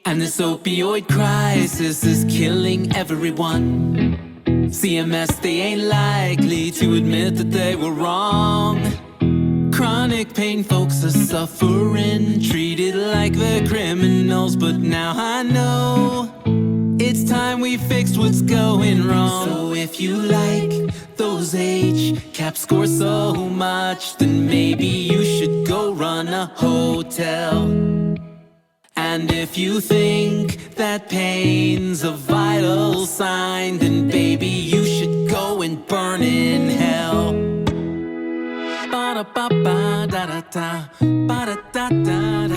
And this opioid crisis is killing everyone. CMS, they ain't likely to admit that they were wrong. Chronic pain folks are suffering, treated like they're criminals. But now I know it's time we fixed what's going wrong. So if you like those HCAP scores so much, then maybe you should go run a hotel. And if you think that pain's a vital sign, then baby you should go and burn in hell.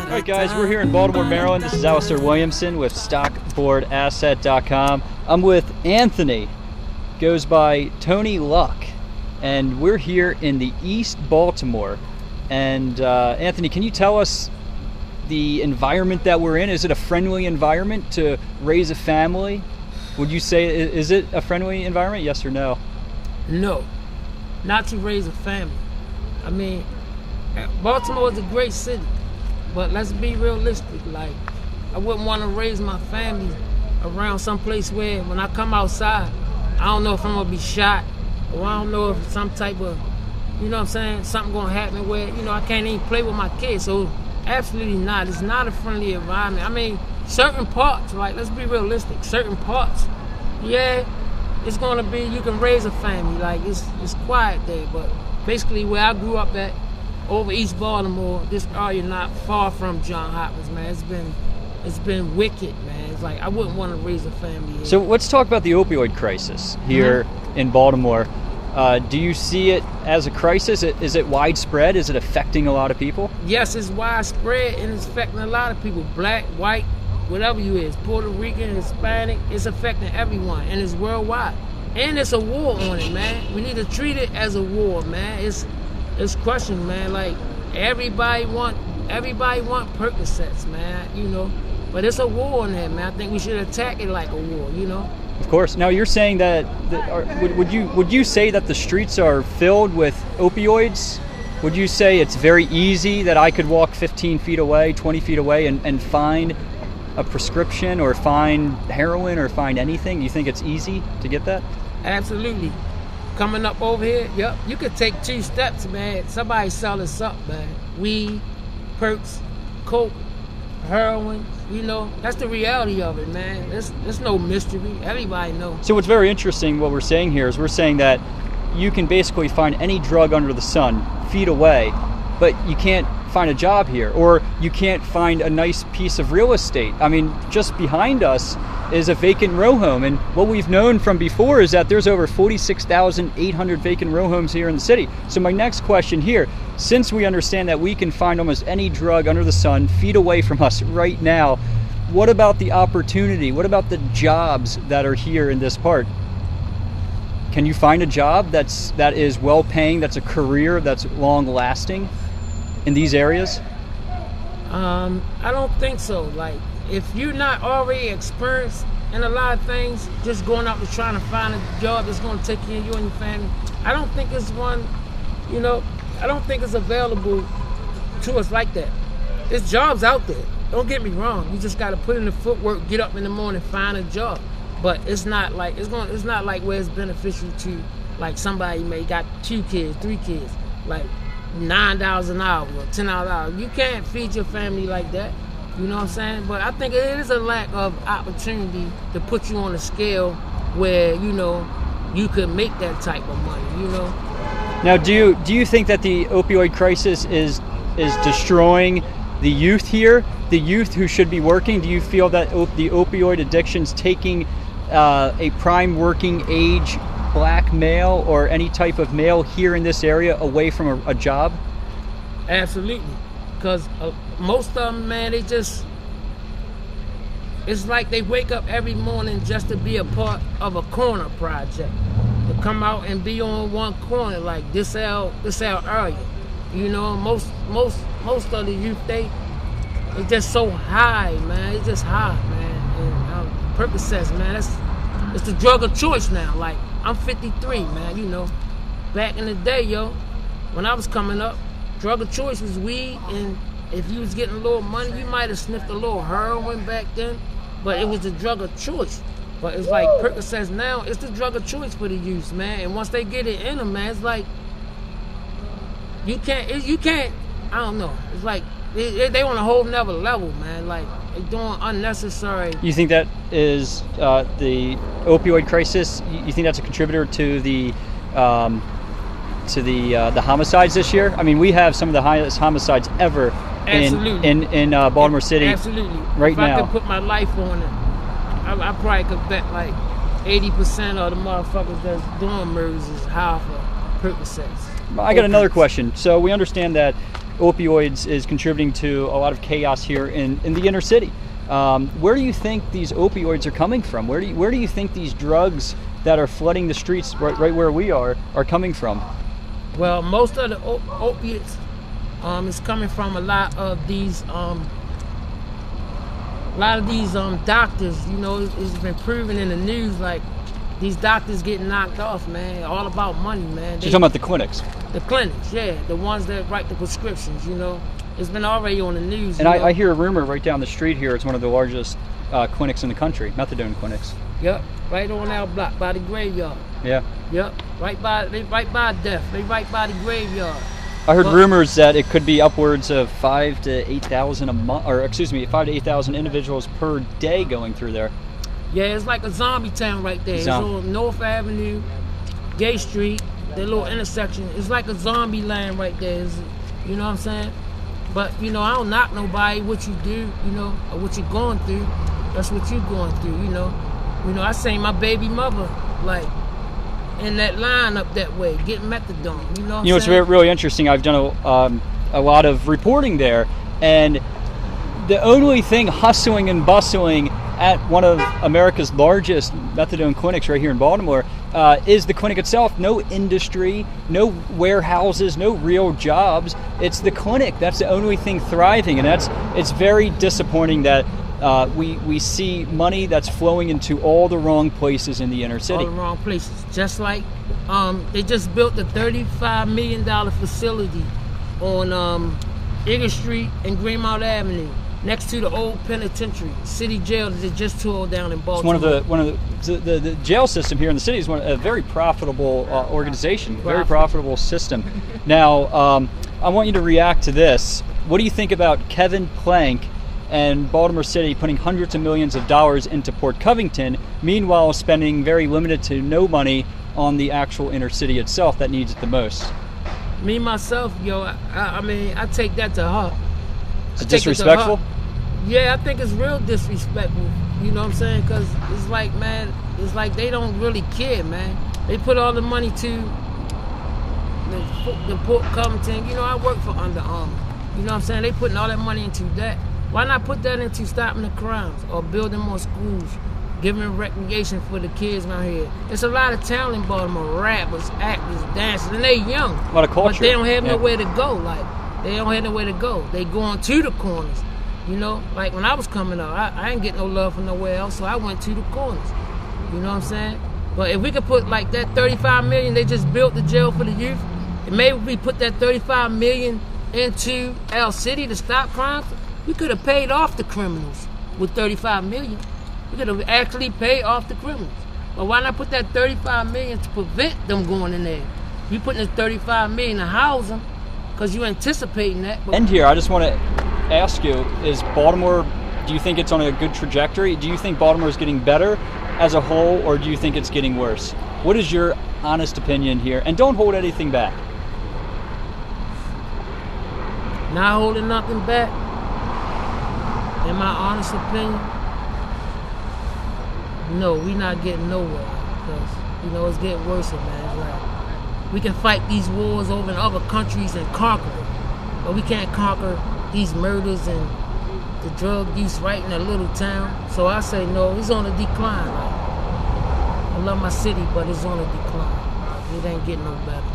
Alright guys, we're here in Baltimore, Maryland. This is Alastair Williamson with StockboardAsset.com. I'm with Anthony, goes by Tonyluck, and we're here in the East Baltimore. And Anthony, can you tell us the environment that we're in? Is it a friendly environment to raise a family? Would you say, is it a friendly environment, yes or no? No, not to raise a family. I mean, Baltimore is a great city, but let's be realistic. Like, I wouldn't want to raise my family around someplace where when I come outside, I don't know if I'm gonna be shot, or I don't know if some type of, you know what I'm saying, something gonna happen where, you know, I can't even play with my kids. So absolutely not. It's not a friendly environment. I mean, certain parts, like, let's be realistic, certain parts, yeah, it's gonna be, you can raise a family, like, it's quiet there, but basically where I grew up at, over East Baltimore, this area not far from John Hopkins, man, it's been wicked, man. It's like, I wouldn't want to raise a family here. So let's talk about the opioid crisis here in Baltimore. Do you see it as a crisis? Is it widespread? Is it affecting a lot of people? Yes, it's widespread and it's affecting a lot of people. Black, white, whatever you is, Puerto Rican, Hispanic, it's affecting everyone, and it's worldwide. And it's a war on it, man. We need to treat it as a war, man. It's crushing, man. Like, everybody want Percocets, man, you know. But it's a war on that, man. I think we should attack it like a war, you know. Of course. Now you're saying that would you say that the streets are filled with opioids? Would you say it's very easy that I could walk 15 feet away, 20 feet away and find a prescription or find heroin or find anything? You think it's easy to get that? Absolutely. Coming up over here, yep, you could take 2 steps, man. Somebody selling something, man. Weed, perks, coke, heroin, you know. That's the reality of it, man. There's no mystery. Everybody knows. So what's very interesting, what we're saying here, is we're saying that you can basically find any drug under the sun feet away, but you can't find a job here, or you can't find a nice piece of real estate. I mean, just behind us is a vacant row home, and what we've known from before is that there's over 46,800 vacant row homes here in the city. So my next question here, since we understand that we can find almost any drug under the sun feet away from us right now, what about the opportunity? What about the jobs that are here in this part? Can you find a job that is well paying, that's a career that's long lasting in these areas? I don't think so. Like, if you're not already experienced in a lot of things, just going out to trying to find a job that's going to take care of you and your family, I don't think it's one, you know, I don't think it's available to us like that. There's jobs out there. Don't get me wrong. You just got to put in the footwork, get up in the morning, find a job. But it's not like it's not like where it's beneficial to, like, somebody may got 2 kids, 3 kids, like $9 an hour or $10 an hour. You can't feed your family like that. You know what I'm saying? But I think it is a lack of opportunity to put you on a scale where, you know, you could make that type of money, you know? Now, do you think that the opioid crisis is destroying the youth here, the youth who should be working? Do you feel that the opioid addiction's taking a prime working age black male or any type of male here in this area away from a job? Absolutely. Because most of them, man, it's like they wake up every morning just to be a part of a corner project. To come out and be on one corner, like this our area. You know, most of the youth, they just so high, man. It's just high, man. And Percocets, man, it's the drug of choice now. Like, I'm 53, man, you know. Back in the day, yo, when I was coming up, drug of choice was weed and if you was getting a little money, you might have sniffed a little heroin back then, but it was the drug of choice. But it's like Percocets now, it's the drug of choice for the youth, man. And once they get it in them, man, it's like, you can't, I don't know. It's like, they on a whole nother level, man. Like, they doing unnecessary. You think that is the opioid crisis? You think that's a contributor to the homicides this year? I mean, we have some of the highest homicides ever in Baltimore City. Absolutely. Right now. If I could put my life on it, I probably could bet like 80% of the motherfuckers that's doing murders is high for Percocets. I got another question. So we understand that opioids is contributing to a lot of chaos here in the inner city. Where do you think these opioids are coming from? Where do you think these drugs that are flooding the streets right where we are coming from? Well, most of the opiates is coming from a lot of these doctors. You know, it's been proven in the news, like these doctors getting knocked off, man. All about money, man. So you're talking about the clinics? The clinics, yeah. The ones that write the prescriptions, you know. It's been already on the news. And I hear a rumor right down the street here, it's one of the largest clinics in the country, methadone clinics. Yep, right on our block by the graveyard. Yeah. Yep, right by death. They right by the graveyard. I heard rumors that it could be upwards of 5,000 to 8,000 a month, or excuse me, 5,000 to 8,000 individuals per day going through there. Yeah, it's like a zombie town right there. It's on North Avenue, Gay Street, that little intersection. It's like a zombie land right there. You know what I'm saying? But, you know, I don't knock nobody, what you do, you know, or what you're going through. That's what you're going through, you know. You know, I seen my baby mother, like, in that line up that way, getting methadone, you know what I'm saying? What's really interesting, I've done a lot of reporting there, and the only thing hustling and bustling at one of America's largest methadone clinics right here in Baltimore is the clinic itself. No industry, no warehouses, no real jobs. It's the clinic. That's the only thing thriving, and it's very disappointing that we see money that's flowing into all the wrong places in the inner city. All the wrong places. Just like they just built a $35 million facility on Eagle Street and Greenmount Avenue, next to the old penitentiary, city jail that they just tore down in Baltimore. It's one of the jail system here in the city is a very profitable organization, very profitable system. Now, I want you to react to this. What do you think about Kevin Plank and Baltimore City putting hundreds of millions of dollars into Port Covington, meanwhile spending very limited to no money on the actual inner city itself that needs it the most? Me, myself, I mean, I take that to heart. It's disrespectful? Yeah, I think it's real disrespectful. You know what I'm saying? Because it's like, man, it's like they don't really care, man. They put all the money to the Port Covington. You know, I work for Under Armour. You know what I'm saying? They putting all that money into that. Why not put that into stopping the crimes or building more schools, giving recreation for the kids around here? There's a lot of talent in Baltimore, rappers, actors, dancers, and they young. A lot of culture. But they don't have nowhere to go. Like, they don't have nowhere to go. They going to the corners. You know, like when I was coming up, I ain't get no love from nowhere else, so I went to the corners. You know what I'm saying? But if we could put like that $35 million they just built the jail for the youth, and maybe we put that $35 million into our city to stop crimes, we could have paid off the criminals with $35 million. We could have actually paid off the criminals. But why not put that $35 million to prevent them going in there? You putting the $35 million to house them because you anticipating that. And here, I just want to ask you, is Baltimore, do you think it's on a good trajectory? Do you think Baltimore is getting better as a whole, or do you think it's getting worse? What is your honest opinion here? And don't hold anything back. Not holding nothing back. In my honest opinion, no, we not getting nowhere. Because, you know, it's getting worse, man. It's like, we can fight these wars over in other countries and conquer it. But we can't conquer these murders and the drug use right in a little town. So I say no, it's on a decline. Like, I love my city, but it's on a decline. It ain't getting no better.